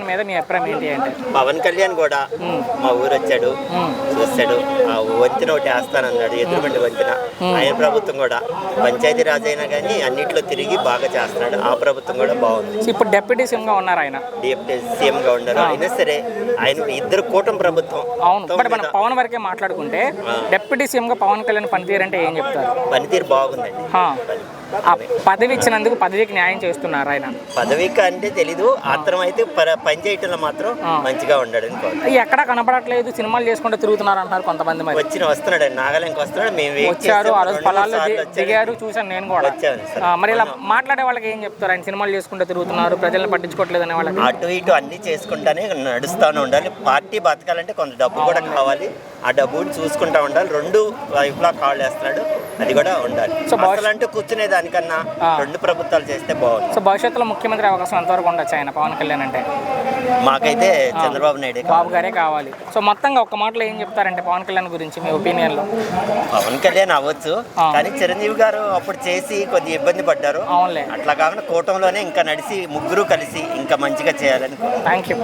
మీద మీ అభిప్రాయం ఏంటి అంటే పవన్ కళ్యాణ్ కూడా మా ఊరు వచ్చాడు, చూస్తాడు. ఆ వంతెన ఒకటి వేస్తానన్నాడు, ఎదురుబండి వంతెన. ఆయన ప్రభుత్వం కూడా పంచాయతీ రాజ్ అయినా కానీ అన్నిట్లో తిరిగి బాగా చేస్తున్నాడు. ఆ ప్రభుత్వం కూడా బాగుంది. ఇప్పుడు డిప్యూటీ సీఎం గా ఉన్నారు ఆయన. డిప్యూటీ సీఎం గా ఉన్నారు. అయినా సరే ఆయన ఇద్దరు కూటమి ప్రభుత్వం. అవును, బట్ మనం పవన్ వరకే మాట్లాడుకుంటే డిప్యూటీ సీఎం గా పవన్ కళ్యాణ్ పనితీరు అంటే ఏం చెప్తారు? పనితీరు బాగుందండి. ఆ పదవి ఇచ్చినందుకు పదవికి న్యాయం చేస్తున్నారు ఆయన. పదవికి అంటే తెలీదు, అతను అయితే పని చేయటంలో మాత్రం మంచిగా ఉన్నాడు. ఎక్కడా కనపడట్లేదు, సినిమాలు చేసుకుంటూ తిరుగుతున్నారు అంటారు కొంతమంది. మరి వస్తున్నాడు, నాగాలాండ్కి వస్తున్నాడు. మేము వచ్చారు, ఆ రోజు పొలాల్లో దిగారు, చూసాను నేను కూడా. మరి ఇలా మాట్లాడే వాళ్ళకి ఏం చెప్తారు? ఆయన సినిమాలు చేసుకుంటూ తిరుగుతున్నారు, ప్రజలను పట్టించుకోవట్లేదు అనే వాళ్ళకి. అటు ఇటు అన్ని చేసుకుంటానే నడుస్తూనే ఉండాలి. పార్టీ బతకాలంటే కొంత డబ్బు కూడా కావాలి. ఆ డబ్బుని చూసుకుంటా ఉండాలి. రెండు వైపులా కాళ్ళు వేస్తున్నాడు, అది కూడా ఉండాలి. అంటే కూర్చునే దానికన్నా రెండు ప్రభుత్వాలు చేస్తే బాగుంది. సో భవిష్యత్తులో ముఖ్యమంత్రి అవకాశం ఎంతవరకు ఉండొచ్చు ఆయన పవన్ కళ్యాణ్ అంటే? మాకైతే చంద్రబాబు నాయుడు బాబు గారే కావాలి. సో మొత్తంగా ఒక్క మాటలో ఏం చెప్తారంటే పవన్ కళ్యాణ్ గురించి మీ ఒపీనియన్ లో? పవన్ కళ్యాణ్ అవ్వచ్చు, కానీ చిరంజీవి గారు అప్పుడు చేసి కొద్దిగా ఇబ్బంది పడ్డారు. అవునులే, అట్లా కాకుండా కూటమిలోనే ఇంకా నడిచి ముగ్గురు కలిసి ఇంకా మంచిగా చేయాలని. Thank you.